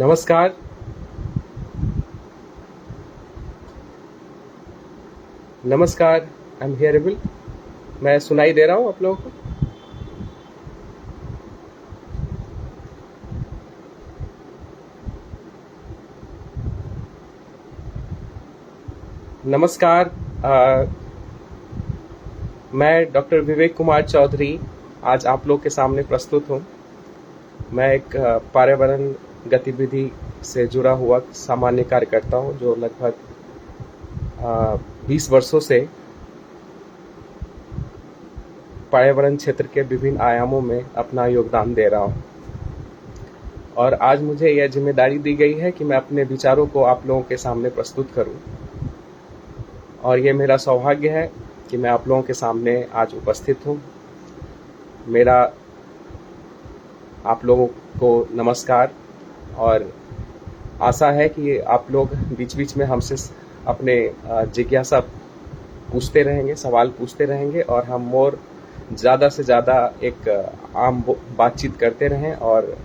नमस्कार। नमस्कार। I am hearable. मैं सुनाई दे रहा हूँ आप लोगों को? नमस्कार। मैं डॉक्टर विवेक कुमार चौधरी आज आप लोग के सामने प्रस्तुत हूँ। मैं एक पर्यावरण गतिविधि से जुड़ा हुआ सामान्य कार्यकर्ता हूँ जो लगभग 20 वर्षों से पर्यावरण क्षेत्र के विभिन्न आयामों में अपना योगदान दे रहा हूँ। और आज मुझे यह जिम्मेदारी दी गई है कि मैं अपने विचारों को आप लोगों के सामने प्रस्तुत करूं। और ये मेरा सौभाग्य है कि मैं आप लोगों के सामने आज उपस्थित हूं। मेरा आप लोगों को नमस्कार और आशा है कि आप लोग बीच बीच में हमसे अपने जिज्ञासा पूछते रहेंगे, सवाल पूछते रहेंगे और हम और ज़्यादा से ज़्यादा एक आम बातचीत करते रहें और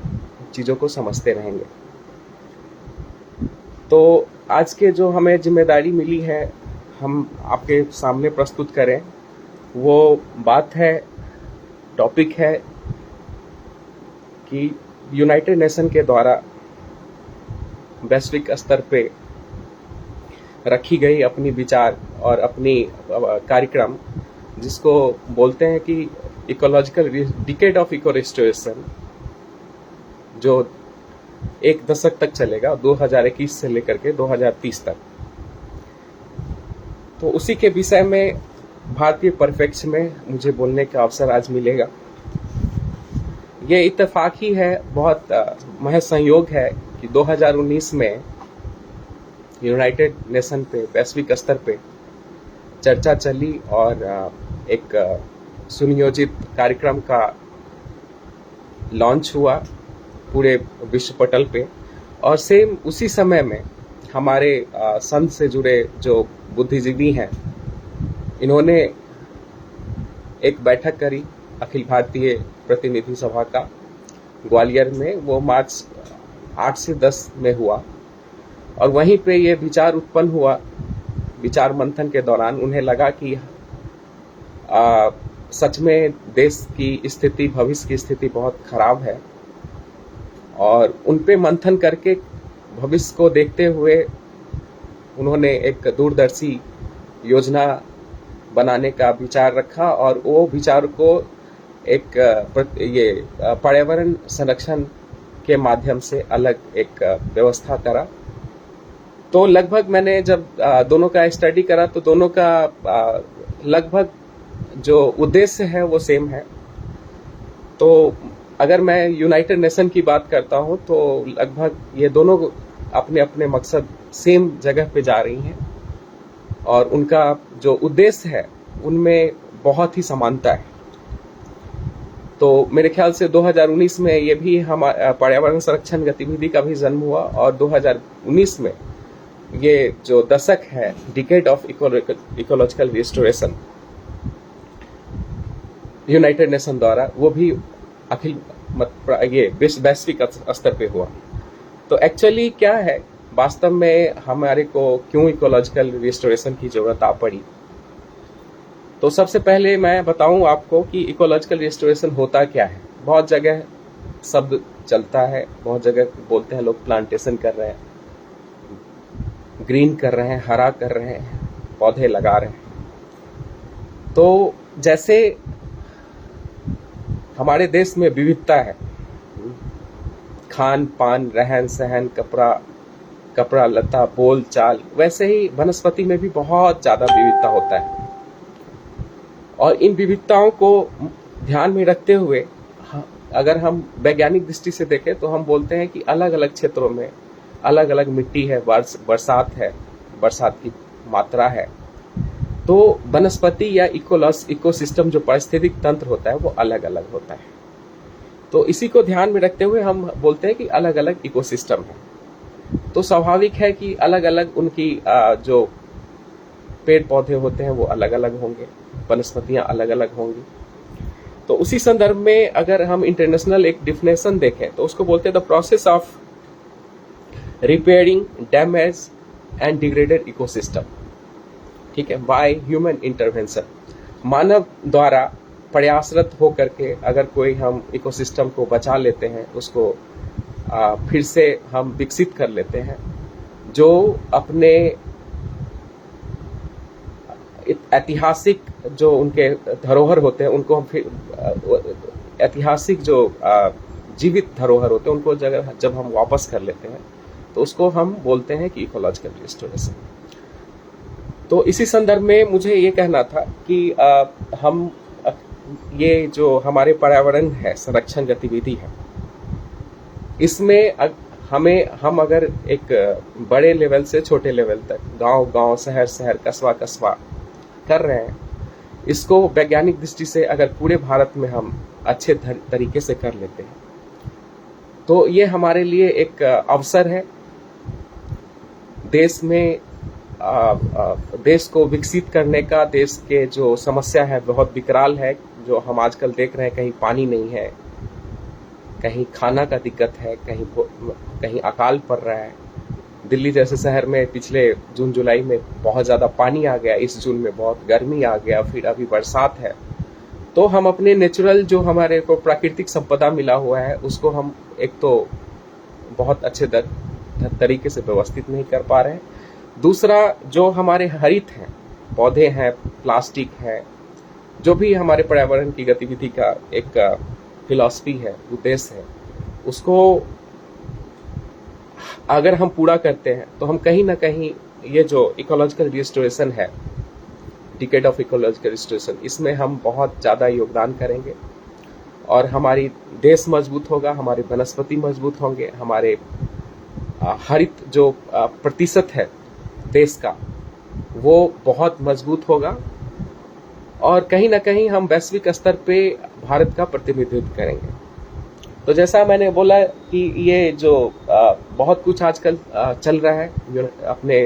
चीज़ों को समझते रहेंगे। तो आज के जो हमें जिम्मेदारी मिली है हम आपके सामने प्रस्तुत करें, वो बात है, टॉपिक है कि यूनाइटेड नेशन के द्वारा वैश्विक स्तर पे रखी गई अपनी विचार और अपनी कार्यक्रम, जिसको बोलते हैं कि ecological decade of eco restoration, जो 1 दशक तक चलेगा, 2021 से लेकर के 2030 तक। तो उसी के विषय में भारतीय परिप्रेक्ष्य में मुझे बोलने का अवसर आज मिलेगा। ये इत्तेफाक ही है, बहुत महज संयोग है कि 2019 में यूनाइटेड नेशन पे वैश्विक स्तर पे चर्चा चली और एक सुनियोजित कार्यक्रम का लॉन्च हुआ पूरे विश्व पटल पे। और सेम उसी समय में हमारे संघ से जुड़े जो बुद्धिजीवी हैं, इन्होंने एक बैठक करी अखिल भारतीय प्रतिनिधि सभा का ग्वालियर में। वो मार्च 8 से 10 में हुआ और वहीं पे ये विचार उत्पन्न हुआ। विचार मंथन के दौरान उन्हें लगा कि सच में देश की स्थिति, भविष्य की स्थिति बहुत खराब है और उन पे मंथन करके भविष्य को देखते हुए उन्होंने एक दूरदर्शी योजना बनाने का विचार रखा और वो विचार को एक ये पर्यावरण संरक्षण के माध्यम से अलग एक व्यवस्था करा। तो लगभग मैंने जब दोनों का स्टडी करा तो दोनों का लगभग जो उद्देश्य है वो सेम है। तो अगर मैं यूनाइटेड नेशन की बात करता हूं तो लगभग ये दोनों अपने अपने मकसद सेम जगह पे जा रही हैं और उनका जो उद्देश्य है उनमें बहुत ही समानता है। तो मेरे ख्याल से 2019 में ये भी हम पर्यावरण संरक्षण गतिविधि का भी जन्म हुआ और 2019 में ये जो दशक है decade of ecological restoration United nation द्वारा, वो भी अखिल ये वैश्विक स्तर पे हुआ। तो एक्चुअली क्या है, वास्तव में हमारे को क्यों इकोलॉजिकल रिस्टोरेशन की जरूरत आ पड़ी। तो सबसे पहले मैं बताऊं आपको कि इकोलॉजिकल रिस्टोरेशन होता क्या है। बहुत जगह शब्द चलता है, बहुत जगह बोलते हैं लोग प्लांटेशन कर रहे हैं, ग्रीन कर रहे हैं, हरा कर रहे हैं, पौधे लगा रहे हैं। तो जैसे हमारे देश में विविधता है, खान पान, रहन सहन, कपड़ा लता, बोल चाल, वैसे ही वनस्पति में भी बहुत ज्यादा विविधता होता है। और इन विविधताओं को ध्यान में रखते हुए अगर हम वैज्ञानिक दृष्टि से देखें तो हम बोलते हैं कि अलग अलग क्षेत्रों में अलग अलग मिट्टी है, बरसात है, बरसात की मात्रा है। तो वनस्पति या इकोसिस्टम जो पारिस्थितिक तंत्र होता है वो अलग अलग होता है। तो इसी को ध्यान में रखते हुए हम बोलते हैं कि अलग अलग इकोसिस्टम है। तो स्वाभाविक है कि अलग अलग उनकी जो पेड़ पौधे होते हैं वो अलग अलग होंगे, वनस्पतियां अलग अलग होंगी। तो उसी संदर्भ में अगर हम इंटरनेशनल एक डिफिनेशन देखें तो उसको बोलते हैं the process of repairing damage and degraded ecosystem, ठीक है, बाय ह्यूमन इंटरवेंशन। मानव द्वारा प्रयासरत होकर के अगर कोई हम इकोसिस्टम को बचा लेते हैं, उसको फिर से हम विकसित कर लेते हैं, जो अपने ऐतिहासिक जो उनके धरोहर होते हैं उनको हम फिर ऐतिहासिक जो जीवित धरोहर होते हैं उनको जब हम वापस कर लेते हैं तो उसको हम बोलते हैं कि इकोलॉजिकल रिस्टोरेशन। तो इसी संदर्भ में मुझे ये कहना था कि हम ये जो हमारे पर्यावरण है संरक्षण गतिविधि है, इसमें हम अगर एक बड़े लेवल से छोटे लेवल तक, गांव गांव, शहर शहर, कस्बा कस्बा कर रहे हैं, इसको वैज्ञानिक दृष्टि से अगर पूरे भारत में हम अच्छे तरीके से कर लेते हैं तो ये हमारे लिए एक अवसर है देश में देश को विकसित करने का। देश के जो समस्या है बहुत विकराल है, जो हम आजकल देख रहे हैं, कहीं पानी नहीं है, कहीं खाना का दिक्कत है, कहीं अकाल पड़ रहा है। दिल्ली जैसे शहर में पिछले जून जुलाई में बहुत ज़्यादा पानी आ गया, इस जून में बहुत गर्मी आ गया, फिर अभी बरसात है। तो हम अपने नेचुरल जो हमारे को प्राकृतिक संपदा मिला हुआ है उसको हम एक तो बहुत अच्छे तरीके से व्यवस्थित नहीं कर पा रहे हैं। दूसरा, जो हमारे हरित हैं, पौधे हैं, प्लास्टिक है, जो भी हमारे पर्यावरण की गतिविधि का एक फिलॉसफी है, उद्देश्य है, उसको अगर हम पूरा करते हैं तो हम कहीं ना कहीं ये जो इकोलॉजिकल रिस्टोरेशन है, डिकेड ऑफ इकोलॉजिकल रिस्टोरेशन, इसमें हम बहुत ज़्यादा योगदान करेंगे और हमारी देश मजबूत होगा, हमारे वनस्पति मजबूत होंगे, हमारे हरित जो प्रतिशत है देश का वो बहुत मजबूत होगा और कहीं ना कहीं हम वैश्विक स्तर पे भारत का प्रतिनिधित्व करेंगे। तो जैसा मैंने बोला कि ये जो बहुत कुछ आजकल चल रहा है, अपने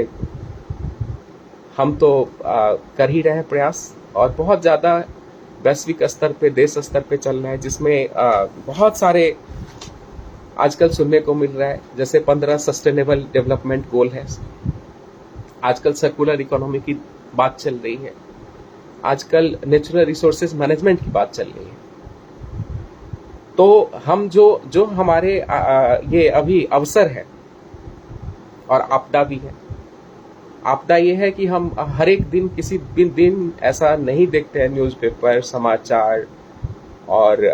हम तो कर ही रहे हैं प्रयास, और बहुत ज़्यादा वैश्विक स्तर पे, देश स्तर पे चल रहा है, जिसमें बहुत सारे आजकल सुनने को मिल रहा है। जैसे 15 सस्टेनेबल डेवलपमेंट गोल है, आजकल सर्कुलर इकोनॉमी की बात चल रही है, आजकल नेचुरल रिसोर्सेज मैनेजमेंट की बात चल रही है। तो हम जो हमारे ये अभी अवसर है और आपदा भी है। आपदा ये है कि हम हर एक दिन किसी दिन ऐसा नहीं देखते हैं न्यूज़पेपर, समाचार और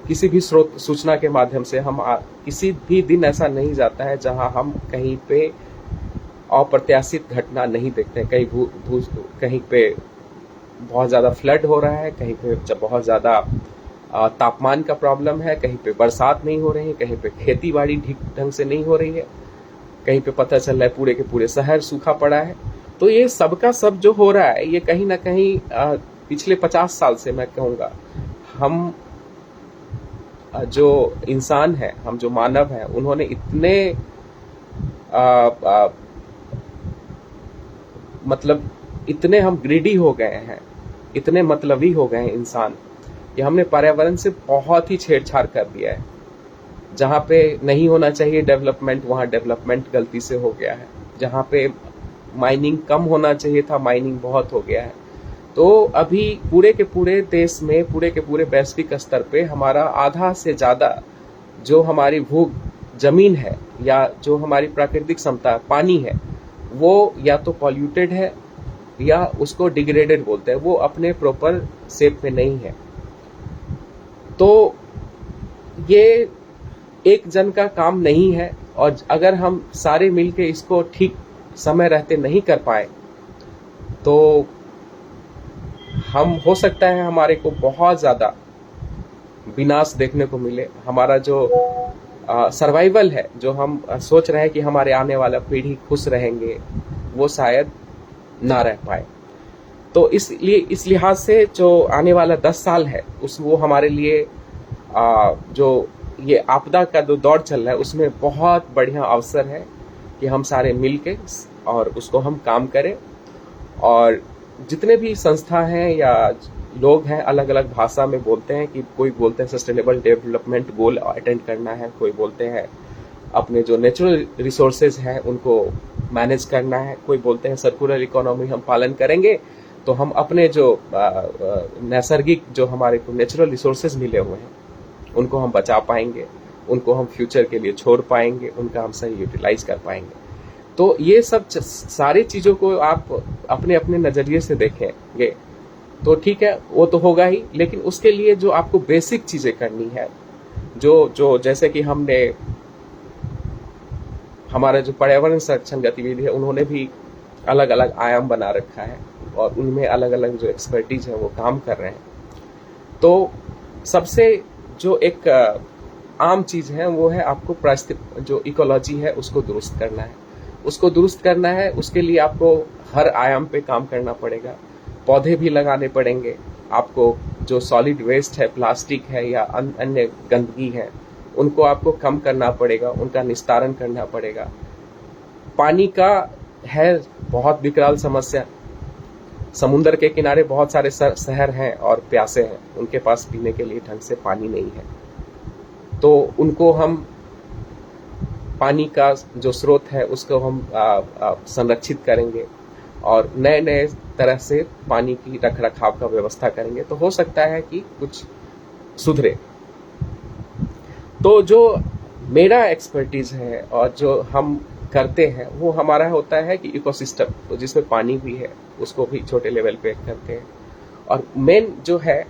किसी भी स्रोत सूचना के माध्यम से हम किसी भी दिन ऐसा नहीं जाता है जहां हम कहीं पे अप्रत्याशित घटना नहीं देखते हैं। कहीं पे बहुत ज़्यादा फ्लड हो रहा है, कहीं पे जब बहुत ज़्यादा तापमान का प्रॉब्लम है, कहीं पे बरसात नहीं हो रही है, कहीं पे खेती बाड़ी ठीक ढंग से नहीं हो रही है, कहीं पे पता चल रहा है पूरे के पूरे शहर सूखा पड़ा है। तो ये सबका सब जो हो रहा है, ये कहीं ना कहीं पिछले 50 साल से मैं कहूँगा, हम जो इंसान है, हम जो मानव हैं, उन्होंने इतने मतलब इतने हम ग्रीडी हो गए हैं, इतने मतलबी हो गए हैं इंसान, कि हमने पर्यावरण से बहुत ही छेड़छाड़ कर दिया है। जहाँ पे नहीं होना चाहिए डेवलपमेंट, वहाँ डेवलपमेंट गलती से हो गया है। जहाँ पे माइनिंग कम होना चाहिए था, माइनिंग बहुत हो गया है। तो अभी पूरे के पूरे देश में, पूरे के पूरे वैश्विक स्तर पे हमारा आधा से ज़्यादा जो हमारी भू जमीन है या जो हमारी प्राकृतिक क्षमता पानी है, वो या तो पॉल्यूटेड है या उसको डिग्रेडेड बोलते हैं, वो अपने प्रॉपर शेप में नहीं है। तो ये एक जन का काम नहीं है, और अगर हम सारे मिलके इसको ठीक समय रहते नहीं कर पाए तो हम हो सकता है हमारे को बहुत ज़्यादा विनाश देखने को मिले। हमारा जो सर्वाइवल है, जो हम सोच रहे हैं कि हमारे आने वाला पीढ़ी खुश रहेंगे, वो शायद ना रह पाए। तो इसलिए इस लिहाज से जो आने वाला 10 साल है वो हमारे लिए जो ये आपदा का जो दौर चल रहा है उसमें बहुत बढ़िया अवसर है कि हम सारे मिल के और उसको हम काम करें। और जितने भी संस्था हैं या लोग हैं, अलग अलग भाषा में बोलते हैं कि कोई बोलते हैं सस्टेनेबल डेवलपमेंट गोल अटेंड करना है, कोई बोलते हैं अपने जो नेचुरल रिसोर्सेज हैं उनको मैनेज करना है। कोई बोलते हैं सर्कुलर इकोनॉमी हम पालन करेंगे तो हम अपने जो नैसर्गिक जो हमारे को नेचुरल रिसोर्सेज मिले हुए हैं उनको हम बचा पाएंगे, उनको हम फ्यूचर के लिए छोड़ पाएंगे, उनका हम सही यूटिलाइज कर पाएंगे। तो ये सब सारी चीज़ों को आप अपने अपने नज़रिए से देखेंगे तो ठीक है, वो तो होगा ही, लेकिन उसके लिए जो आपको बेसिक चीज़ें करनी है, जो जैसे कि हमने हमारा जो पर्यावरण संरक्षण गतिविधि है उन्होंने भी अलग अलग आयाम बना रखा है और उनमें अलग अलग जो एक्सपर्टीज है वो काम कर रहे हैं। तो सबसे जो एक आम चीज़ है वो है आपको पारिस्थितिक जो इकोलॉजी है उसको दुरुस्त करना है। उसको दुरुस्त करना है, उसके लिए आपको हर आयाम पे काम करना पड़ेगा। पौधे भी लगाने पड़ेंगे आपको, जो सॉलिड वेस्ट है, प्लास्टिक है या अन्य गंदगी है, उनको आपको कम करना पड़ेगा, उनका निस्तारण करना पड़ेगा। पानी का है बहुत विकराल समस्या। समुद्र के किनारे बहुत सारे शहर हैं और प्यासे हैं, उनके पास पीने के लिए ढंग से पानी नहीं है। तो उनको हम पानी का जो स्रोत है उसको हम संरक्षित करेंगे और नए नए तरह से पानी की रख रखाव का व्यवस्था करेंगे तो हो सकता है कि कुछ सुधरे। तो जो मेरा एक्सपर्टीज है और जो हम करते हैं वो हमारा होता है कि इकोसिस्टम, तो जिसमें पानी भी है उसको भी छोटे लेवल पे करते हैं। और मेन जो है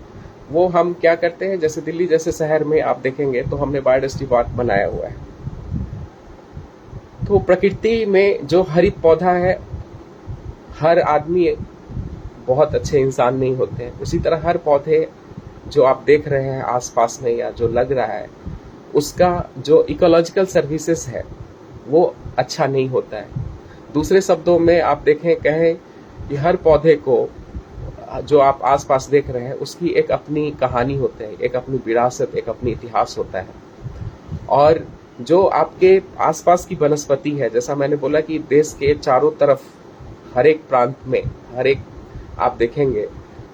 वो हम क्या करते हैं, जैसे दिल्ली जैसे शहर में आप देखेंगे तो हमने बायोडाइवर्सिटी पार्क बनाया हुआ है। तो प्रकृति में जो हरित पौधा है, हर आदमी बहुत अच्छे इंसान नहीं होते हैं, उसी तरह हर पौधे जो आप देख रहे हैं आसपास में या जो लग रहा है उसका जो इकोलॉजिकल सर्विसेज है वो अच्छा नहीं होता है। दूसरे शब्दों में आप कहें कि हर पौधे को जो आप आसपास देख रहे हैं उसकी एक अपनी कहानी होती है, एक अपनी विरासत, एक अपनी इतिहास होता है। और जो आपके आसपास की वनस्पति है, जैसा मैंने बोला कि देश के चारों तरफ हर एक प्रांत में हर एक आप देखेंगे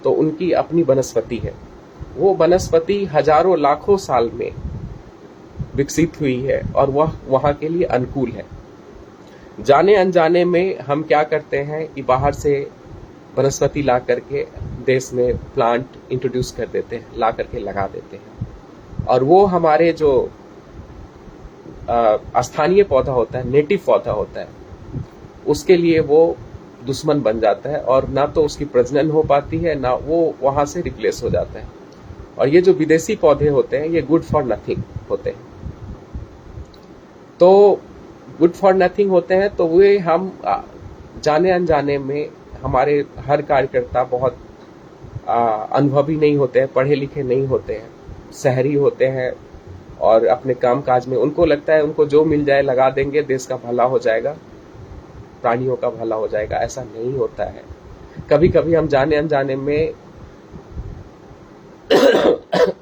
तो उनकी अपनी वनस्पति है। वो वनस्पति हजारों लाखों साल में विकसित हुई है और वह वहाँ के लिए अनुकूल है। जाने अनजाने में हम क्या करते हैं कि बाहर से वनस्पति ला करके देश में प्लांट इंट्रोड्यूस कर देते हैं, ला करके लगा देते हैं और वो हमारे जो स्थानीय पौधा होता है, नेटिव पौधा होता है, उसके लिए वो दुश्मन बन जाता है और ना तो उसकी प्रजनन हो पाती है ना वो वहाँ से रिप्लेस हो जाता है। और ये जो विदेशी पौधे होते हैं ये गुड फॉर नथिंग होते हैं। तो गुड फॉर नथिंग होते हैं तो वे हम जाने अनजाने में हमारे हर कार्यकर्ता बहुत अनुभवी नहीं होते हैं, पढ़े लिखे नहीं होते हैं, शहरी होते हैं और अपने काम काज में उनको लगता है उनको जो मिल जाए लगा देंगे, देश का भला हो जाएगा, प्राणियों का भला हो जाएगा। ऐसा नहीं होता है। कभी कभी हम जाने अनजाने में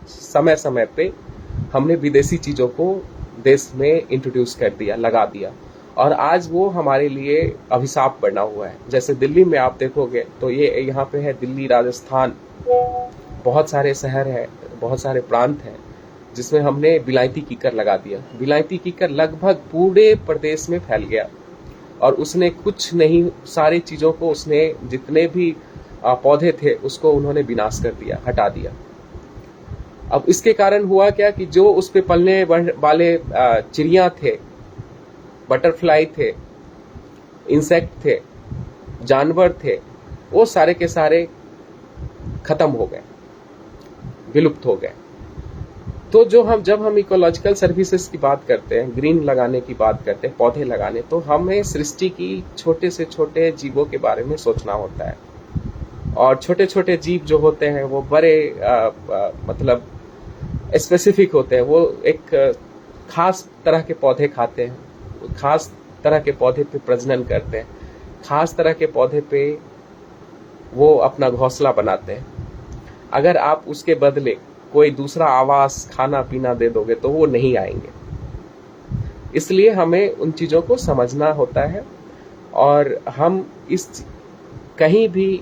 समय समय पे हमने विदेशी चीजों को देश में इंट्रोड्यूस कर दिया, लगा दिया और आज वो हमारे लिए अभिशाप बना हुआ है। जैसे दिल्ली में आप देखोगे तो ये यहाँ पे है दिल्ली, राजस्थान, बहुत सारे शहर है, बहुत सारे प्रांत हैं जिसमें हमने विलायती कीकर लगा दिया। विलायती कीकर लगभग पूरे प्रदेश में फैल गया और उसने कुछ नहीं, सारी चीजों को उसने जितने भी पौधे थे उसको उन्होंने विनाश कर दिया, हटा दिया। अब इसके कारण हुआ क्या कि जो उस पे पलने वाले चिड़िया थे, बटरफ्लाई थे, इंसेक्ट थे, जानवर थे, वो सारे के सारे खत्म हो गए, विलुप्त हो गए। तो जब हम इकोलॉजिकल सर्विसेज की बात करते हैं, ग्रीन लगाने की बात करते हैं, पौधे लगाने, तो हमें सृष्टि की छोटे से छोटे जीवों के बारे में सोचना होता है। और छोटे छोटे जीव जो होते हैं वो बड़े मतलब स्पेसिफिक होते हैं। वो एक खास तरह के पौधे खाते हैं, खास तरह के पौधे पे प्रजनन करते हैं, खास तरह के पौधे पे वो अपना घोंसला बनाते हैं। अगर आप उसके बदले कोई दूसरा आवास, खाना पीना दे दोगे तो वो नहीं आएंगे। इसलिए हमें उन चीज़ों को समझना होता है और हम इस कहीं भी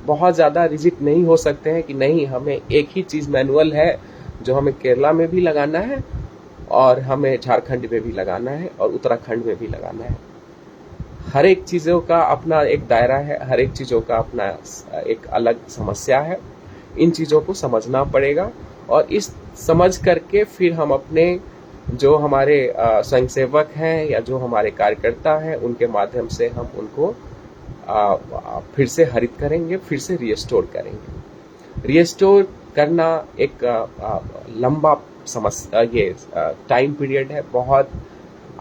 बहुत ज़्यादा रिजिड नहीं हो सकते हैं कि नहीं हमें एक ही चीज़ मैनुअल है जो हमें केरला में भी लगाना है और हमें झारखंड में भी लगाना है और उत्तराखंड में भी लगाना है। हर एक चीज़ों का अपना एक दायरा है, हर एक चीज़ों का अपना एक अलग समस्या है। इन चीज़ों को समझना पड़ेगा और इस समझ करके फिर हम अपने जो हमारे स्वयंसेवक हैं या जो हमारे कार्यकर्ता हैं उनके माध्यम से हम उनको फिर से हरित करेंगे, फिर से रिस्टोर करेंगे। रिस्टोर करना एक लंबा समस्या, ये टाइम पीरियड है। बहुत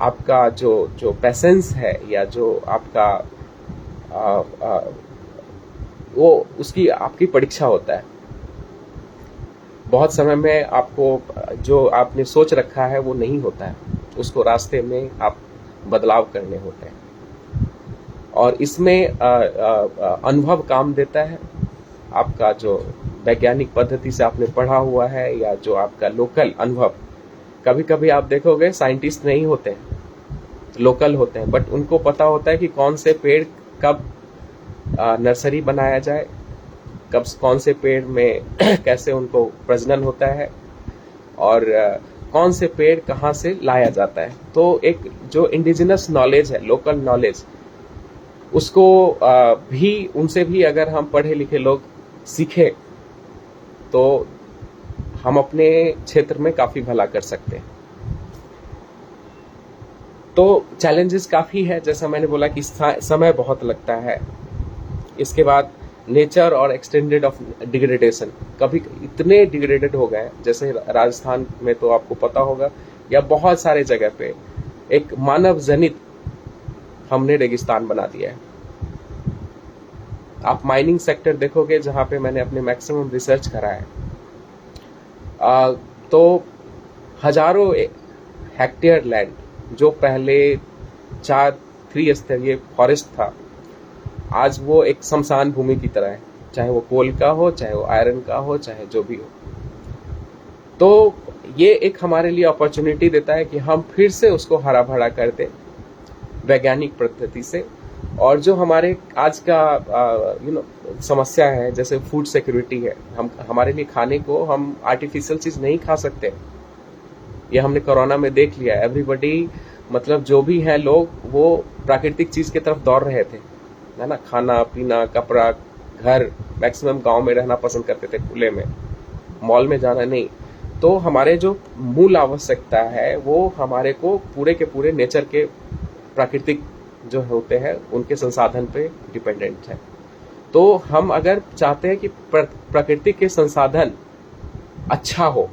आपका जो पेशेंस है या जो आपका वो उसकी आपकी परीक्षा होता है। बहुत समय में आपको जो आपने सोच रखा है वो नहीं होता है, उसको रास्ते में आप बदलाव करने होते हैं और इसमें अनुभव काम देता है। आपका जो वैज्ञानिक पद्धति से आपने पढ़ा हुआ है या जो आपका लोकल अनुभव, कभी कभी आप देखोगे साइंटिस्ट नहीं होते हैं, लोकल होते हैं, बट उनको पता होता है कि कौन से पेड़ कब नर्सरी बनाया जाए, कब कौन से पेड़ में कैसे उनको प्रजनन होता है और कौन से पेड़ कहाँ से लाया जाता है। तो एक जो इंडिजिनस नॉलेज है, लोकल नॉलेज, उसको भी उनसे भी अगर हम पढ़े लिखे लोग सीखे तो हम अपने क्षेत्र में काफी भला कर सकते हैं। तो चैलेंजेस काफी है, जैसा मैंने बोला कि समय बहुत लगता है। इसके बाद नेचर और एक्सटेंडेड ऑफ डिग्रेडेशन, कभी इतने डिग्रेडेड हो गए, जैसे राजस्थान में तो आपको पता होगा, या बहुत सारे जगह पे एक मानव जनित हमने रेगिस्तान बना दिया है। आप माइनिंग सेक्टर देखोगे जहां पे मैंने अपने मैक्सिमम रिसर्च करा है, तो हजारों हेक्टेयर लैंड जो पहले 4 त्रिस्तरीय फॉरेस्ट था, आज वो एक शमशान भूमि की तरह है, चाहे वो कोल का हो, चाहे वो आयरन का हो, चाहे जो भी हो। तो ये एक हमारे लिए अपॉर्चुनिटी देता है कि हम फिर से उसको हरा भरा कर दें वैज्ञानिक पद्धति से। और जो हमारे आज का समस्या है, जैसे फूड सिक्योरिटी है, हमारे लिए खाने को हम आर्टिफिशियल चीज नहीं खा सकते। ये हमने कोरोना में देख लिया। एवरीबडी, मतलब जो भी है लोग, वो प्राकृतिक चीज की तरफ दौड़ रहे थे, है ना। खाना पीना, कपड़ा, घर, मैक्सिमम गांव में रहना पसंद करते थे, खुले में, मॉल में जाना नहीं। तो हमारे जो मूल आवश्यकता है वो हमारे को पूरे के पूरे नेचर के, प्राकृतिक जो होते हैं उनके संसाधन पे डिपेंडेंट है। तो हम अगर चाहते हैं कि प्रकृति के संसाधन अच्छा हो,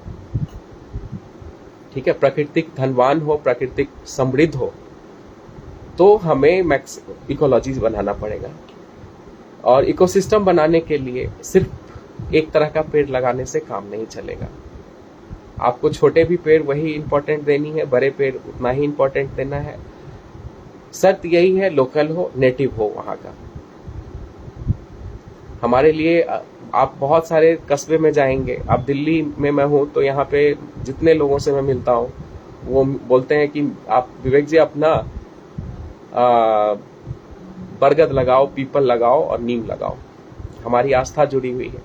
ठीक है, प्राकृतिक धनवान हो, प्राकृतिक समृद्ध हो, तो हमें इकोलॉजीज बनाना पड़ेगा। और इकोसिस्टम बनाने के लिए सिर्फ एक तरह का पेड़ लगाने से काम नहीं चलेगा। आपको छोटे भी पेड़ वही इंपॉर्टेंट देनी है, बड़े पेड़ उतना ही इंपॉर्टेंट देना है। शर्त यही है, लोकल हो, नेटिव हो वहां का। हमारे लिए आप बहुत सारे कस्बे में जाएंगे, आप दिल्ली में मैं हूं तो यहाँ पे जितने लोगों से मैं मिलता हूँ वो बोलते हैं कि आप विवेक जी अपना बरगद लगाओ, पीपल लगाओ और नीम लगाओ। हमारी आस्था जुड़ी हुई है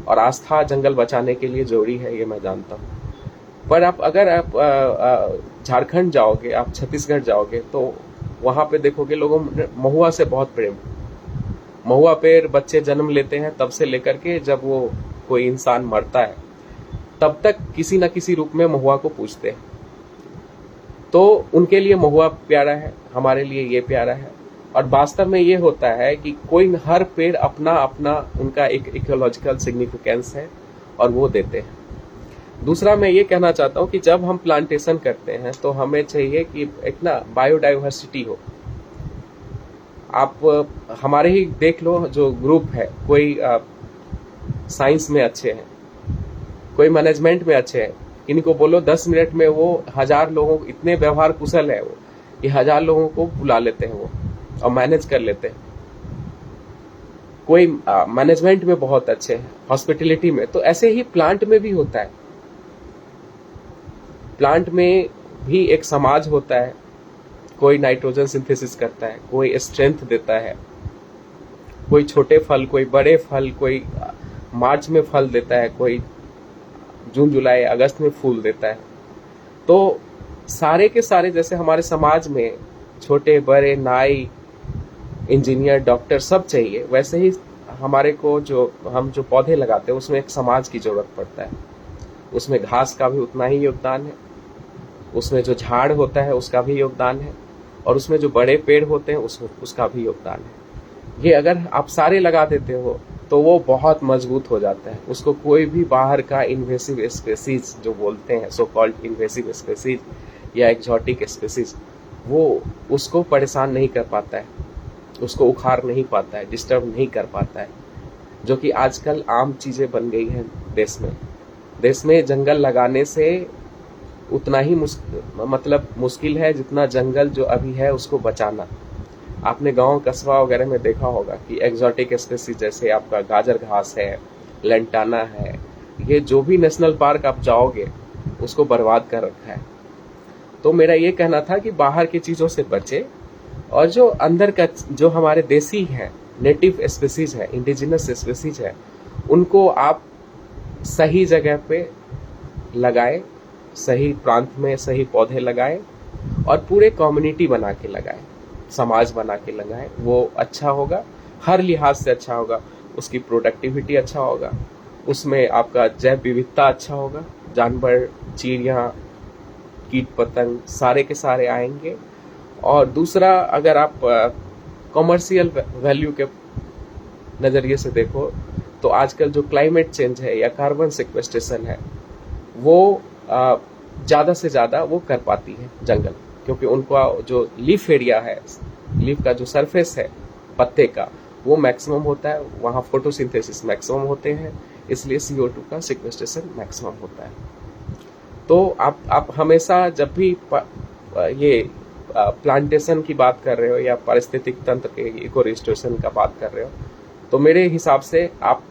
और आस्था जंगल बचाने के लिए जरूरी है, ये मैं जानता हूँ। पर अगर आप झारखंड जाओगे, आप छत्तीसगढ़ जाओगे, तो वहां पे देखोगे लोगों में महुआ से बहुत प्रेम। महुआ पे बच्चे जन्म लेते हैं, तब से लेकर के जब वो कोई इंसान मरता है तब तक किसी न किसी रूप में महुआ को पूजते हैं। तो उनके लिए महुआ प्यारा है, हमारे लिए ये प्यारा है। और वास्तव में ये होता है कि कोई हर पेड़ अपना अपना उनका एक इकोलॉजिकल सिग्निफिकेंस है और वो देते हैं। दूसरा मैं ये कहना चाहता हूँ कि जब हम प्लांटेशन करते हैं तो हमें चाहिए कि एक ना बायोडाइवर्सिटी हो। आप हमारे ही देख लो, जो ग्रुप है, कोई साइंस में अच्छे हैं, कोई मैनेजमेंट में अच्छे हैं, इनको बोलो 10 मिनट में वो 1000 लोगों, इतने व्यवहार कुशल है वो, ये 1000 लोगों को बुला लेते हैं वो और मैनेज कर लेते हैं। कोई मैनेजमेंट में बहुत अच्छे हैं, हॉस्पिटलिटी में। तो ऐसे ही प्लांट में भी होता है। प्लांट में भी एक समाज होता है, कोई नाइट्रोजन सिंथेसिस करता है, कोई स्ट्रेंथ देता है, कोई छोटे फल, कोई बड़े फल, कोई मार्च में फल देता है, कोई जून जुलाई अगस्त में फूल देता है। तो सारे के सारे, जैसे हमारे समाज में छोटे बड़े नाई इंजीनियर डॉक्टर सब चाहिए, वैसे ही हमारे को हम जो पौधे लगाते हैं उसमें एक समाज की जरूरत पड़ता है। उसमें घास का भी उतना ही योगदान है, उसमें जो झाड़ होता है उसका भी योगदान है, और उसमें जो बड़े पेड़ होते हैं उसका भी योगदान है। ये अगर आप सारे लगा देते हो तो वो बहुत मजबूत हो जाता है। उसको कोई भी बाहर का इन्वेसिव स्पेसीज जो बोलते हैं, सो कॉल्ड इन्वेसिव स्पेसीज या एक्सोटिक स्पेसीज, वो उसको परेशान नहीं कर पाता है, उसको उखाड़ नहीं पाता है, डिस्टर्ब नहीं कर पाता है, जो कि आजकल आम चीजें बन गई हैं देश में जंगल लगाने से उतना ही मुश्किल है जितना जंगल जो अभी है उसको बचाना। आपने गांव कस्बा वगैरह में देखा होगा कि एक्सोटिक स्पेसीज जैसे आपका गाजर घास है, लेंटाना है, ये जो भी नेशनल पार्क आप जाओगे उसको बर्बाद कर रखा है। तो मेरा ये कहना था कि बाहर की चीजों से बचे, और जो अंदर का जो हमारे देसी है, नेटिव स्पेसीज है, इंडिजिनस स्पेसीज है, उनको आप सही जगह पे लगाए, सही प्रांत में सही पौधे लगाए, और पूरे कम्युनिटी बना के लगाए, समाज बना के लगाए। वो अच्छा होगा, हर लिहाज से अच्छा होगा। उसकी प्रोडक्टिविटी अच्छा होगा, उसमें आपका जैव विविधता अच्छा होगा, जानवर चिड़िया कीट पतंग सारे के सारे आएंगे। और दूसरा, अगर आप कमर्शियल वैल्यू के नज़रिए से देखो तो आजकल जो क्लाइमेट चेंज है या कार्बन सिक्वेस्ट्रेशन है, वो ज़्यादा से ज़्यादा वो कर पाती है जंगल, क्योंकि उनका जो लीफ एरिया है, लीफ का जो सरफेस है पत्ते का, वो मैक्सिमम होता है, वहाँ फोटोसिंथेसिस मैक्सिमम होते हैं, इसलिए CO2 का सिक्वेस्ट्रेशन मैक्सिमम होता है। तो आप हमेशा जब भी ये प्लांटेशन की बात कर रहे हो या पारिस्थितिक तंत्र के इको रिस्टोरेशन का बात कर रहे हो, तो मेरे हिसाब से आप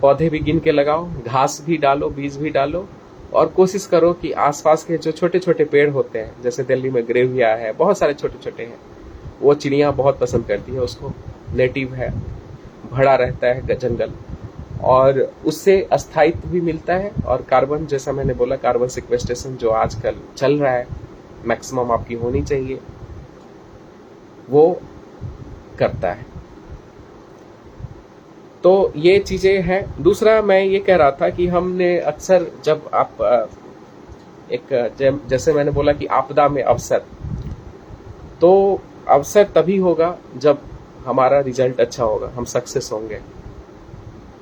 पौधे भी गिन के लगाओ, घास भी डालो, बीज भी डालो, और कोशिश करो कि आसपास के जो छोटे छोटे पेड़ होते हैं, जैसे दिल्ली में ग्रेविया है, बहुत सारे छोटे छोटे हैं, वो चिड़िया बहुत पसंद करती है उसको, नेटिव है, भरा रहता है जंगल, और उससे अस्थायित्व भी मिलता है, और कार्बन, जैसा मैंने बोला, कार्बन सिक्वेस्ट्रेशन जो आजकल चल रहा है, मैक्सिमम आपकी होनी चाहिए, वो करता है। तो ये चीजें हैं। दूसरा मैं ये कह रहा था कि हमने अक्सर जब आप जैसे मैंने बोला कि आपदा में अवसर, तो अवसर तभी होगा जब हमारा रिजल्ट अच्छा होगा, हम सक्सेस होंगे,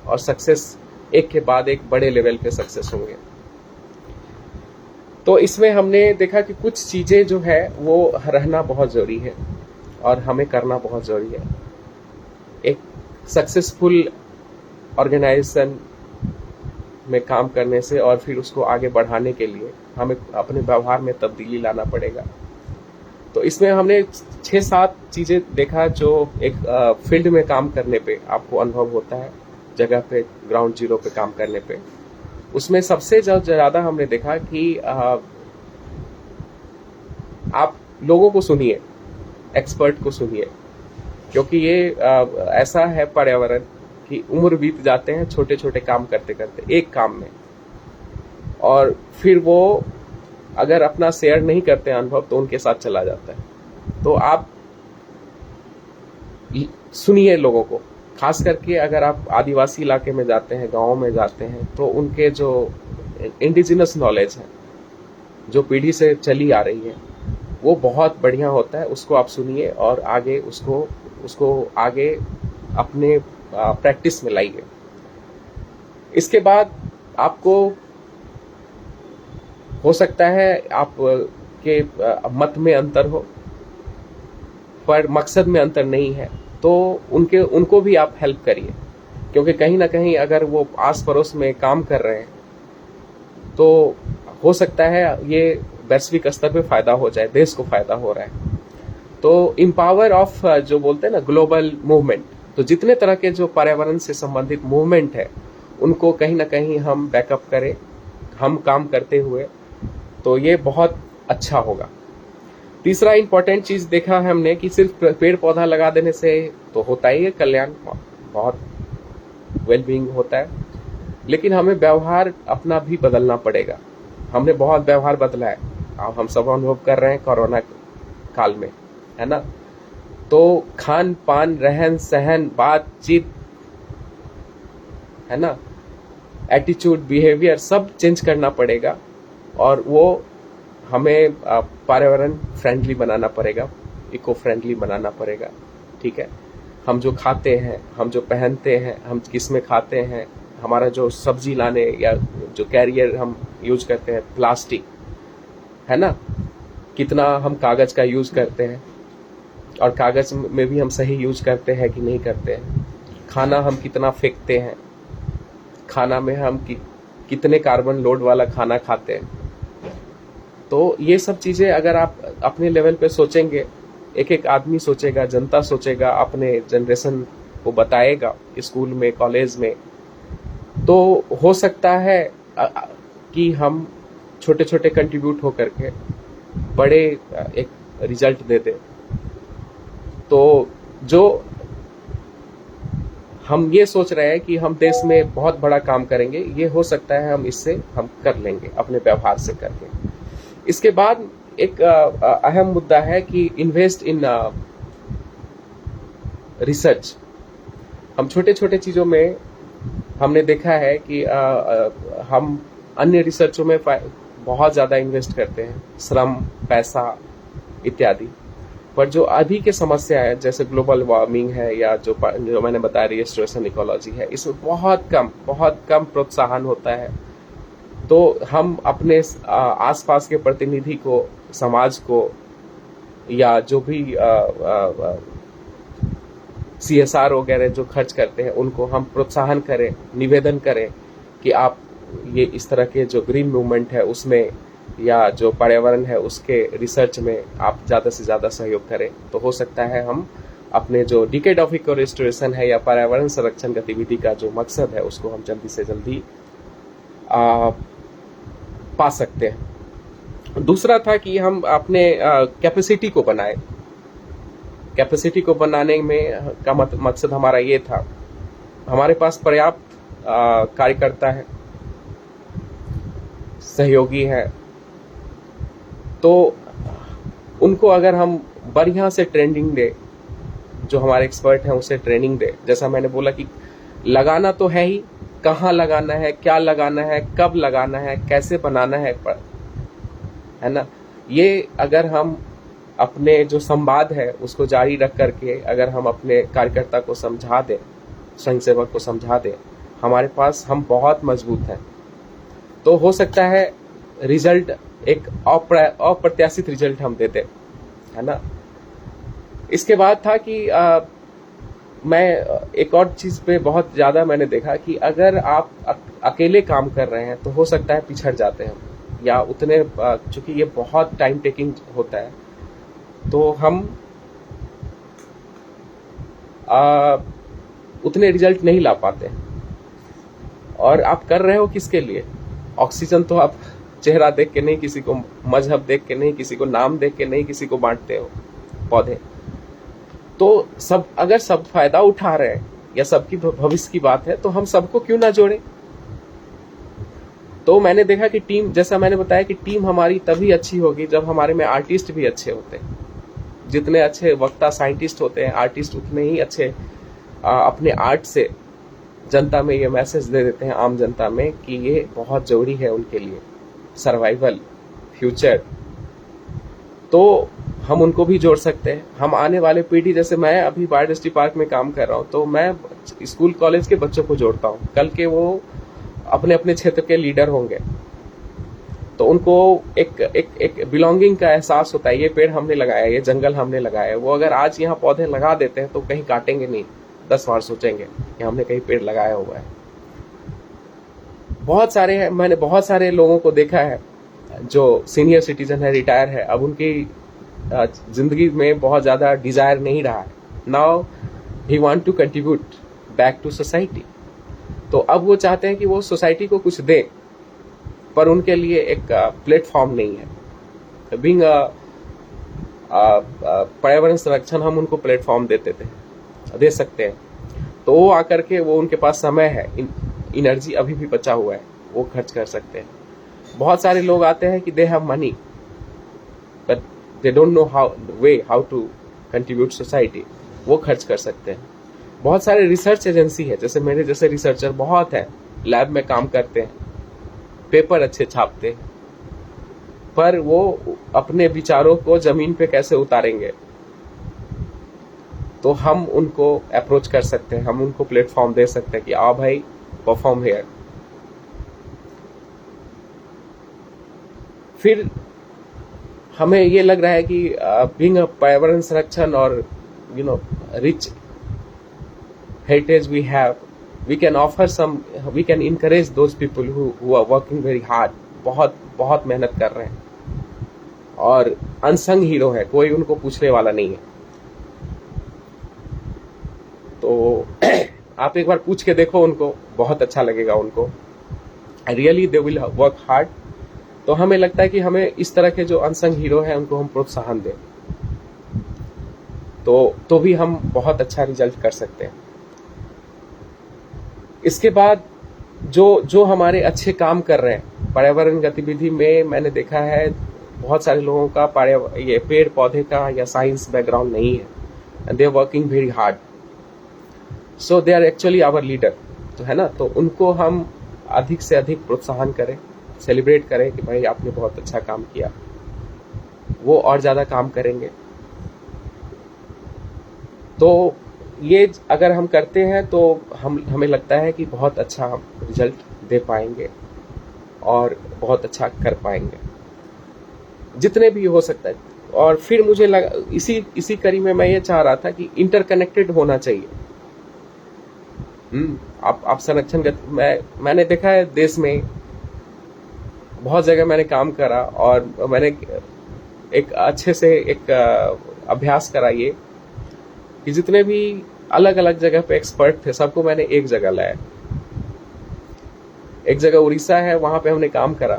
और सक्सेस एक के बाद एक बड़े लेवल पे सक्सेस होंगे। तो इसमें हमने देखा कि कुछ चीजें जो है वो रहना बहुत जरूरी है और हमें करना बहुत जरूरी है। एक सक्सेसफुल ऑर्गेनाइजेशन में काम करने से और फिर उसको आगे बढ़ाने के लिए हमें अपने व्यवहार में तब्दीली लाना पड़ेगा। तो इसमें हमने 6-7 चीजें देखा जो एक फील्ड में काम करने पे आपको अनुभव होता है, जगह पे ग्राउंड जीरो पे काम करने पे। उसमें सबसे ज्यादा हमने देखा कि आप लोगों को सुनिए, एक्सपर्ट को सुनिए, क्योंकि ये ऐसा है पर्यावरण कि उम्र बीत जाते हैं छोटे छोटे काम करते करते एक काम में, और फिर वो अगर अपना शेयर नहीं करते हैं अनुभव तो उनके साथ चला जाता है। तो आप सुनिए लोगों को, खास करके अगर आप आदिवासी इलाके में जाते हैं, गाँव में जाते हैं, तो उनके जो इंडिजिनस नॉलेज है जो पीढ़ी से चली आ रही है वो बहुत बढ़िया होता है। उसको आप सुनिए और आगे उसको आगे अपने प्रैक्टिस में लाइए। इसके बाद आपको हो सकता है आप के मत में अंतर हो पर मकसद में अंतर नहीं है, तो उनको भी आप हेल्प करिए, क्योंकि कहीं ना कहीं अगर वो आस पड़ोस में काम कर रहे हैं तो हो सकता है ये वैश्विक स्तर पे फायदा हो जाए, देश को फायदा हो रहा है। तो इम्पावर ऑफ जो बोलते हैं ना ग्लोबल मूवमेंट, तो जितने तरह के जो पर्यावरण से संबंधित मूवमेंट है उनको कहीं ना कहीं हम बैकअप करें, हम काम करते हुए, तो ये बहुत अच्छा होगा। तीसरा इंपॉर्टेंट चीज देखा है हमने कि सिर्फ पेड़ पौधा लगा देने से तो होता ही है कल्याण, बहुत वेलबींग होता है, लेकिन हमें व्यवहार अपना भी बदलना पड़ेगा। हमने बहुत व्यवहार बदला है, अब हम सब अनुभव कर रहे हैं कोरोना काल में, है ना। तो खान पान, रहन सहन, बातचीत, है ना, एटीट्यूड, बिहेवियर सब चेंज करना पड़ेगा, और वो हमें पर्यावरण फ्रेंडली बनाना पड़ेगा, इको फ्रेंडली बनाना पड़ेगा, ठीक है। हम जो खाते हैं, हम जो पहनते हैं, हम किस में खाते हैं, हमारा जो सब्जी लाने या जो कैरियर हम यूज करते हैं, प्लास्टिक, है ना, कितना हम कागज का यूज करते हैं, और कागज में भी हम सही यूज करते हैं कि नहीं करते हैं। खाना हम कितना फेंकते हैं, खाना में हम कितने कार्बन लोड वाला खाना खाते हैं। तो ये सब चीजें अगर आप अपने लेवल पे सोचेंगे, एक एक आदमी सोचेगा, जनता सोचेगा, अपने जनरेशन को बताएगा स्कूल में, कॉलेज में, तो हो सकता है कि हम छोटे छोटे कंट्रीब्यूट होकर के बड़े एक रिजल्ट दे दे। तो जो हम ये सोच रहे हैं कि हम देश में बहुत बड़ा काम करेंगे, ये हो सकता है हम इससे हम कर लेंगे अपने व्यवहार से करके। इसके बाद एक अहम मुद्दा है कि इन्वेस्ट इन रिसर्च। हम छोटे छोटे चीजों में हमने देखा है कि हम अन्य रिसर्चों में बहुत ज्यादा इन्वेस्ट करते हैं, श्रम, पैसा इत्यादि, पर जो अभी के समस्या है जैसे ग्लोबल वार्मिंग है या जो मैंने बताया रिस्टोरेशन इकोलॉजी है, इसमें बहुत कम प्रोत्साहन होता है। तो हम अपने आसपास के प्रतिनिधि को, समाज को, या जो भी CSR वगैरह जो खर्च करते हैं उनको हम प्रोत्साहन करें, निवेदन करें कि आप ये इस तरह के जो ग्रीन मूवमेंट है उसमें, या जो पर्यावरण है उसके रिसर्च में आप ज़्यादा से ज़्यादा सहयोग करें। तो हो सकता है हम अपने जो डिकेड ऑफ इको रिस्टोरेशन है या पर्यावरण संरक्षण गतिविधि का जो मकसद है उसको हम जल्दी से जल्दी पा सकते हैं। दूसरा था कि हम अपने कैपेसिटी को बनाए। कैपेसिटी को बनाने में का मकसद हमारा ये था, हमारे पास पर्याप्त कार्यकर्ता है, सहयोगी है, तो उनको अगर हम बढ़िया से ट्रेनिंग दे, जो हमारे एक्सपर्ट हैं उसे ट्रेनिंग दे। जैसा मैंने बोला कि लगाना तो है ही, कहाँ लगाना है, क्या लगाना है, कब लगाना है, कैसे बनाना है ना। ये अगर हम अपने जो संवाद है उसको जारी रख करके अगर हम अपने कार्यकर्ता को समझा दें, स्वयंसेवक को समझा दें, हमारे पास हम बहुत मजबूत हैं, तो हो सकता है रिजल्ट एक अप्रत्याशित रिजल्ट हम देते, है ना। इसके बाद था कि मैं एक और चीज पे बहुत ज्यादा मैंने देखा कि अगर आप अकेले काम कर रहे हैं तो हो सकता है पिछड़ जाते हैं, या उतने, चूंकि ये बहुत टाइम टेकिंग होता है, तो हम उतने रिजल्ट नहीं ला पाते। और आप कर रहे हो किसके लिए? ऑक्सीजन तो आप चेहरा देख के नहीं, किसी को मजहब देख के नहीं, किसी को नाम देख के नहीं, किसी को बांटते हो पौधे। तो अगर सब फायदा उठा रहे हैं या सबकी भविष्य की बात है, तो हम सबको क्यों ना जोड़े। तो मैंने देखा कि टीम, जैसा मैंने बताया कि टीम हमारी तभी अच्छी होगी जब हमारे में आर्टिस्ट भी अच्छे होते हैं। जितने अच्छे वक्ता साइंटिस्ट होते हैं, आर्टिस्ट उतने ही अच्छे अपने आर्ट से जनता में ये मैसेज दे देते हैं, आम जनता में, कि ये बहुत जरूरी है उनके लिए, सर्वाइवल, फ्यूचर। तो हम उनको भी जोड़ सकते हैं। हम आने वाले पीढ़ी, जैसे मैं अभी बायोडायवर्सिटी पार्क में काम कर रहा हूँ, तो मैं स्कूल कॉलेज के बच्चों को जोड़ता हूँ। कल के वो अपने अपने क्षेत्र के लीडर होंगे, तो उनको एक बिलोंगिंग का एहसास होता है। ये पेड़ हमने लगाया, ये जंगल हमने लगाया। वो अगर आज यहाँ पौधे लगा देते हैं तो कहीं काटेंगे नहीं, 10 बार सोचेंगे कि हमने कहीं पेड़ लगाया हुआ है। बहुत सारे हैं, मैंने बहुत सारे लोगों को देखा है जो सीनियर सिटीजन है, रिटायर है, अब उनकी जिंदगी में बहुत ज्यादा डिजायर नहीं रहा है। Now he want to contribute back to society. तो अब वो चाहते हैं कि वो सोसाइटी को कुछ दें, पर उनके लिए एक प्लेटफॉर्म नहीं है। बीइंग पर्यावरण संरक्षण, हम उनको प्लेटफॉर्म दे सकते हैं। तो वो आकर के, वो उनके पास समय है, एनर्जी अभी भी बचा हुआ है, वो खर्च कर सकते हैं। बहुत सारे लोग आते हैं कि they have money but they don't know how to contribute society, वो खर्च कर सकते हैं। बहुत सारे रिसर्च एजेंसी है, जैसे मेरे जैसे रिसर्चर बहुत है, लैब में काम करते हैं, पेपर अच्छे छापते हैं, पर वो अपने विचारों को जमीन पे कैसे उतारेंगे, तो हम उनको अप्रोच कर सकते हैं, हम उनको प्लेटफॉर्म दे सकते हैं कि आओ भाई परफॉर्म हियर। फिर हमें ये लग रहा है कि बीइंग अ पर्यावरण संरक्षण और rich heritage we have, we can offer some, we can encourage those people who are working very hard, बहुत मेहनत कर रहे हैं और अनसंग हीरो है, कोई उनको पूछने वाला नहीं है। तो आप एक बार पूछ के देखो उनको, बहुत अच्छा लगेगा उनको, really they will work hard. तो हमें लगता है कि हमें इस तरह के जो अनसंग हीरो हैं उनको हम प्रोत्साहन दें, तो भी हम बहुत अच्छा रिजल्ट कर सकते हैं। इसके बाद जो हमारे अच्छे काम कर रहे हैं पर्यावरण गतिविधि में, मैंने देखा है बहुत सारे लोगों का ये पेड़ पौधे का या साइंस बैकग्राउंड नहीं है, and they are working very hard, so they are actually our leader, तो है ना। तो उनको हम अधिक से अधिक प्रोत्साहन करें, सेलिब्रेट करें कि भाई आपने बहुत अच्छा काम किया, वो और ज्यादा काम करेंगे। तो ये अगर हम करते हैं तो हमें लगता है कि बहुत अच्छा रिजल्ट दे पाएंगे और बहुत अच्छा कर पाएंगे, जितने भी हो सकता है। और फिर मुझे लगा इसी कड़ी में मैं ये चाह रहा था कि इंटरकनेक्टेड होना चाहिए। आप संरक्षण मैंने देखा है देश में बहुत जगह मैंने काम करा, और मैंने एक अच्छे से एक अभ्यास करा ये कि जितने भी अलग अलग जगह पे एक्सपर्ट थे सबको मैंने एक जगह लाया। एक जगह उड़ीसा है, वहां पे हमने काम करा,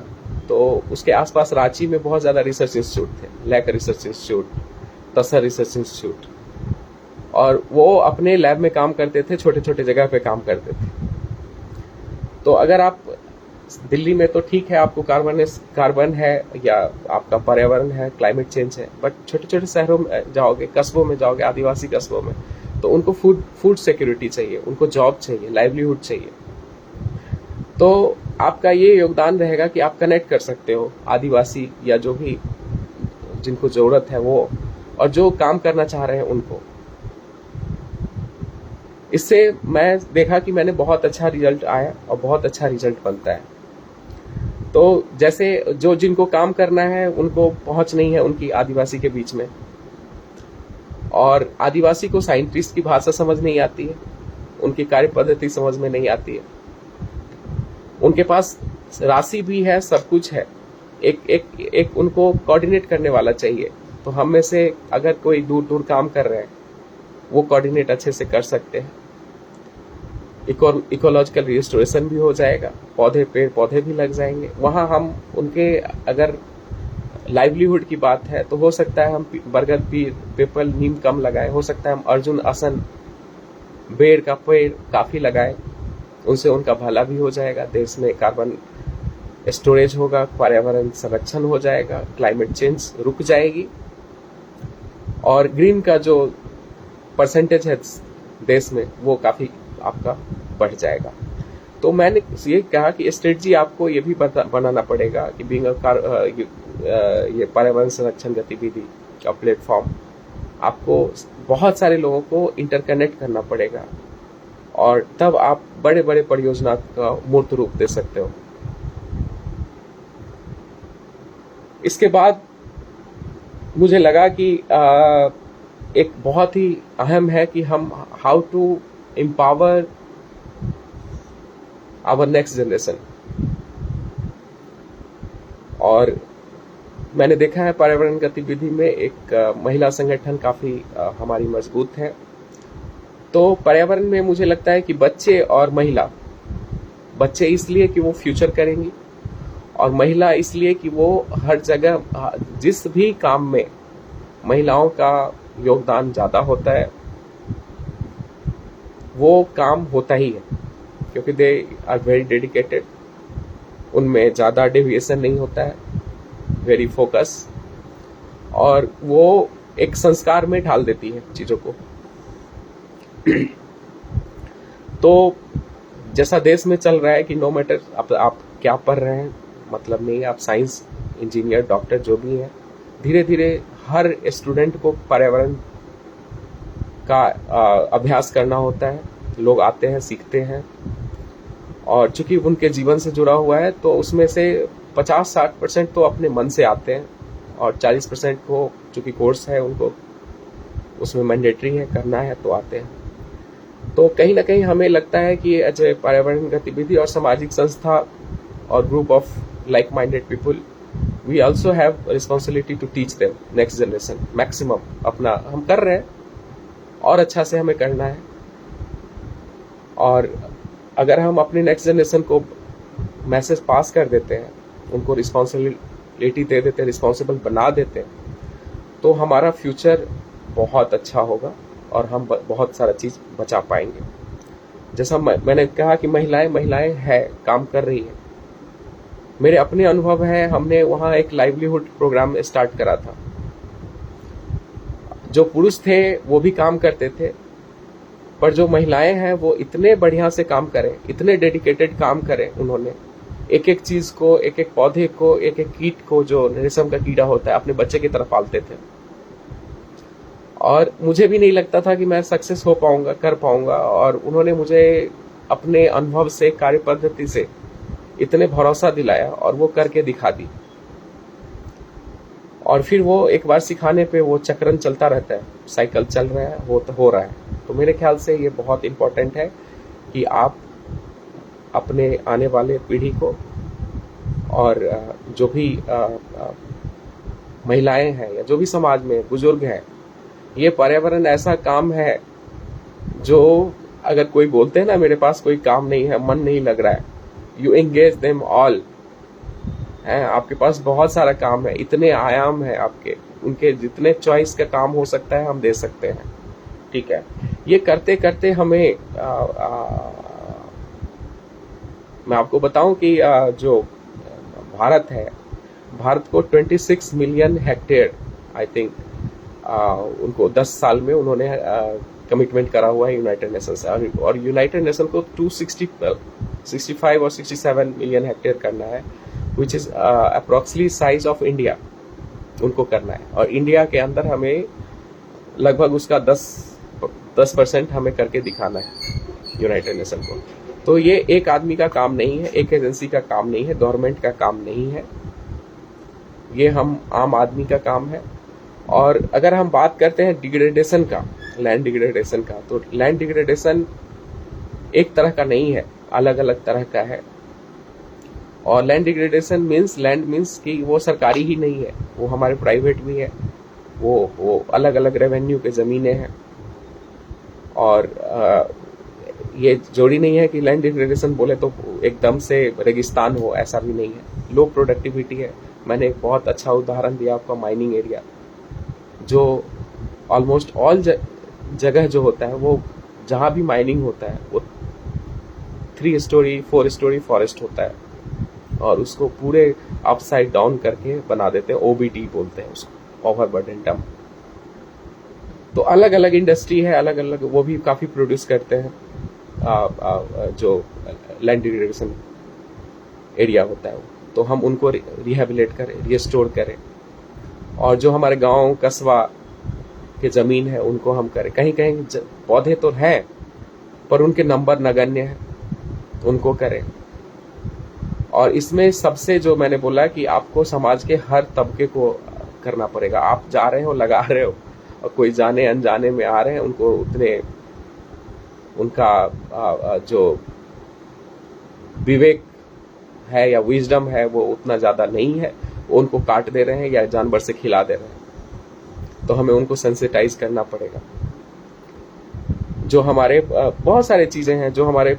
तो उसके आसपास रांची में बहुत ज्यादा रिसर्च इंस्टीट्यूट थे, लैक रिसर्च इंस्टीट्यूट, तसर रिसर्च इंस्टीट्यूट, और वो अपने लैब में काम करते थे, छोटे छोटे जगह पे काम करते थे। तो अगर आप दिल्ली में तो ठीक है, आपको कार्बन है या आपका पर्यावरण है, क्लाइमेट चेंज है, बट छोटे छोटे शहरों में जाओगे, कस्बों में जाओगे, आदिवासी कस्बों में, तो उनको फूड सिक्योरिटी चाहिए, उनको जॉब चाहिए, लाइवलीहुड चाहिए। तो आपका ये योगदान रहेगा कि आप कनेक्ट कर सकते हो आदिवासी या जो भी जिनको जरूरत है वो, और जो काम करना चाह रहे हैं उनको। इससे मैं देखा कि मैंने बहुत अच्छा रिजल्ट आया और बहुत अच्छा रिजल्ट बनता है। तो जैसे जिनको काम करना है उनको पहुंच नहीं है उनकी आदिवासी के बीच में, और आदिवासी को साइंटिस्ट की भाषा समझ नहीं आती है, उनकी कार्य पद्धति समझ में नहीं आती है, उनके पास राशि भी है, सब कुछ है, एक उनको कोऑर्डिनेट करने वाला चाहिए। तो हम में से अगर कोई दूर दूर काम कर रहे हैं वो कोऑर्डिनेट अच्छे से कर सकते हैं, इकोलॉजिकल रिस्टोरेशन भी हो जाएगा, पेड़ पौधे भी लग जाएंगे वहां। हम उनके अगर लाइवलीहुड की बात है तो हो सकता है हम बरगद, पीपल, नीम कम लगाएं, हो सकता है हम अर्जुन, असन, बेर का पेड़ काफी लगाएं, उनसे उनका भला भी हो जाएगा, देश में कार्बन स्टोरेज होगा, पर्यावरण संरक्षण हो जाएगा, क्लाइमेट चेंज रुक जाएगी, और ग्रीन का जो परसेंटेज है देश में वो काफी आपका बढ़ जाएगा। तो मैंने ये कहा कि स्ट्रेटजी आपको ये भी बनाना पड़ेगा कि बीइंग ये पर्यावरण संरक्षण गतिविधि का प्लेटफॉर्म, आपको बहुत सारे लोगों को इंटरकनेक्ट करना पड़ेगा, और तब आप बड़े बड़े परियोजना का मूर्त रूप दे सकते हो। इसके बाद मुझे लगा कि एक बहुत ही अहम है कि हम how to empower our next generation. और मैंने देखा है पर्यावरण गतिविधि में एक महिला संगठन काफी हमारी मजबूत है। तो पर्यावरण में मुझे लगता है कि बच्चे और महिला, बच्चे इसलिए कि वो फ्यूचर करेंगी, और महिला इसलिए कि वो हर जगह जिस भी काम में महिलाओं का योगदान ज्यादा होता है वो काम होता ही है, क्योंकि दे आर वेरी डेडिकेटेड, उनमें ज़्यादा डेविएशन नहीं होता है, वेरी फोकस, और वो एक संस्कार में ढाल देती है चीज़ों को। तो जैसा देश में चल रहा है कि नो मैटर आप क्या पढ़ रहे हैं, मतलब नहीं, आप साइंस, इंजीनियर, डॉक्टर जो भी हैं, धीरे धीरे हर स्टूडेंट को पर्यावरण का अभ्यास करना होता है। लोग आते हैं, सीखते हैं, और चूंकि उनके जीवन से जुड़ा हुआ है तो उसमें से 50-60% तो अपने मन से आते हैं, और 40% को चूंकि कोर्स है उनको उसमें मैंडेटरी है, करना है, तो आते हैं। तो कहीं ना कहीं हमें लगता है कि एज ए पर्यावरण गतिविधि और सामाजिक संस्था और group of like minded people, we also have responsibility to teach them next generation maximum. अपना हम कर रहे हैं और अच्छा से हमें करना है। और अगर हम अपने नेक्स्ट जनरेशन को मैसेज पास कर देते हैं, उनको रिस्पॉन्सिबिलिटी दे देते हैं, रिस्पॉन्सिबल बना देते हैं, तो हमारा फ्यूचर बहुत अच्छा होगा और हम बहुत सारा चीज़ बचा पाएंगे। जैसा मैंने कहा कि महिलाएं हैं, काम कर रही है। मेरे अपने अनुभव है, हमने वहाँ एक लाइवलीहुड प्रोग्राम स्टार्ट करा था। जो पुरुष थे वो भी काम करते थे, पर जो महिलाएं हैं वो इतने बढ़िया से काम करें, इतने डेडिकेटेड काम करें। उन्होंने एक एक चीज को, एक एक पौधे को, एक एक कीट को, जो रेशम का कीड़ा होता है, अपने बच्चे की तरह पालते थे। और मुझे भी नहीं लगता था कि मैं सक्सेस हो पाऊंगा, कर पाऊंगा, और उन्होंने मुझे अपने अनुभव से, कार्य पद्धति से इतने भरोसा दिलाया और वो करके दिखा दी। और फिर वो एक बार सिखाने पे वो चक्रण चलता रहता है, साइकिल चल रहा है, हो रहा है। तो मेरे ख्याल से ये बहुत इम्पोर्टेंट है कि आप अपने आने वाले पीढ़ी को, और जो भी महिलाएं हैं या जो भी समाज में बुजुर्ग हैं, ये पर्यावरण ऐसा काम है जो, अगर कोई बोलते हैं ना मेरे पास कोई काम नहीं है, मन नहीं लग रहा है, यू एंगेज देम ऑल। है, आपके पास बहुत सारा काम है, इतने आयाम है आपके, उनके जितने चॉइस का काम हो सकता है हम दे सकते हैं। ठीक है, ये करते करते हमें मैं आपको बताऊं कि जो भारत है, भारत को 26 मिलियन हेक्टेयर, आई थिंक उनको 10 साल में उन्होंने कमिटमेंट करा हुआ है यूनाइटेड नेशन से, और यूनाइटेड नेशन को 265 और 67 मिलियन हेक्टेयर करना है, which is approximately size of India, उनको करना है। और इंडिया के अंदर हमें लगभग उसका 10% हमें करके दिखाना है यूनाइटेड नेशन को। तो ये एक आदमी का काम नहीं है, एक एजेंसी का काम नहीं है, गवर्नमेंट का काम नहीं है, ये हम आम आदमी का काम है। और अगर हम बात करते हैं डिग्रेडेशन का, लैंड डिग्रेडेशन का, तो लैंड डिग्रेडेशन एक तरह का नहीं है, अलग अलग तरह का है। और land degradation means, land means कि वो सरकारी ही नहीं है, वो हमारे प्राइवेट भी है, वो अलग अलग रेवेन्यू के ज़मीनें हैं। और ये जोड़ी नहीं है कि लैंड डिग्रेडेशन बोले तो एकदम से रेगिस्तान हो, ऐसा भी नहीं है। लो प्रोडक्टिविटी है। मैंने एक बहुत अच्छा उदाहरण दिया आपका, माइनिंग एरिया, जो ऑलमोस्ट ऑल जगह जो होता है, वो जहाँ भी माइनिंग होता है वो 3 स्टोरी 4 स्टोरी फॉरेस्ट होता है, और उसको पूरे अपसाइड डाउन करके बना देते हैं, OBD बोलते हैं उसको, ओवरबर्डन डंप। तो अलग अलग इंडस्ट्री है, अलग अलग, वो भी काफ़ी प्रोड्यूस करते हैं जो लैंड डिग्रेडेशन एरिया होता है। तो हम उनको रिहेबिलिट करें, रिस्टोर करें, और जो हमारे गांव कस्बा के ज़मीन है उनको हम करें। कहीं कहीं पौधे तो हैं पर उनके नंबर नगण्य हैं, उनको करें। और इसमें सबसे जो मैंने बोला कि आपको समाज के हर तबके को करना पड़ेगा। आप जा रहे हो, लगा रहे हो, और कोई जाने अनजाने में आ रहे हैं, उनको उतने, उनका जो विवेक है या विजडम है वो उतना ज़्यादा नहीं है, वो उनको काट दे रहे हैं या जानवर से खिला दे रहे हैं। तो हमें उनको सेंसिटाइज करना पड़ेगा। जो हमारे बहुत सारे चीज़ें हैं, जो हमारे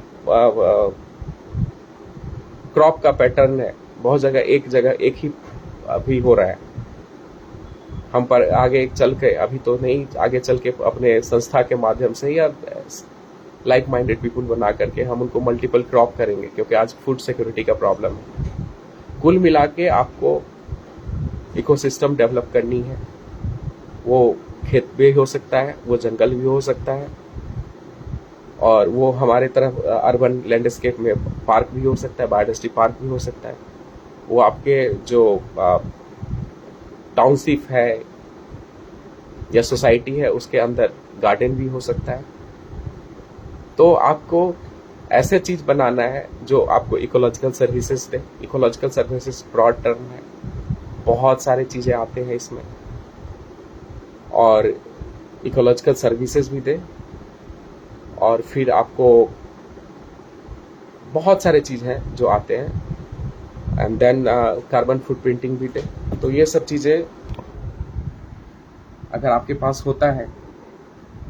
क्रॉप का पैटर्न है, बहुत जगह एक ही अभी हो रहा है। हम पर आगे चल के, अभी तो नहीं, आगे चल के अपने संस्था के माध्यम से या लाइक माइंडेड पीपल बना करके हम उनको मल्टीपल क्रॉप करेंगे, क्योंकि आज फूड सिक्योरिटी का प्रॉब्लम है। कुल मिला के आपको इकोसिस्टम डेवलप करनी है। वो खेत भी हो सकता है, वो जंगल भी हो सकता है, और वो हमारे तरफ अर्बन लैंडस्केप में पार्क भी हो सकता है, बायोडाइवर्सिटी पार्क भी हो सकता है। वो आपके जो टाउनशिप है या सोसाइटी है उसके अंदर गार्डन भी हो सकता है। तो आपको ऐसे चीज बनाना है जो आपको इकोलॉजिकल सर्विसेज दे। इकोलॉजिकल सर्विसेज ब्रॉड टर्म है, बहुत सारे चीजें आते हैं इसमें, और इकोलॉजिकल सर्विसेज भी दे, और फिर आपको बहुत सारे चीज हैं जो आते हैं, एंड देन कार्बन फुटप्रिंटिंग भी दे। तो ये सब चीजें अगर आपके पास होता है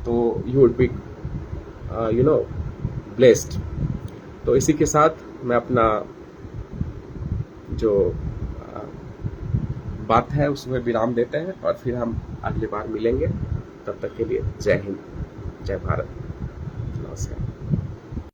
तो यू वुड बी ब्लेस्ड। तो इसी के साथ मैं अपना जो बात है उसमें विराम देते हैं, और फिर हम अगली बार मिलेंगे। तब तक के लिए जय हिंद, जय भारत, नमस्कार।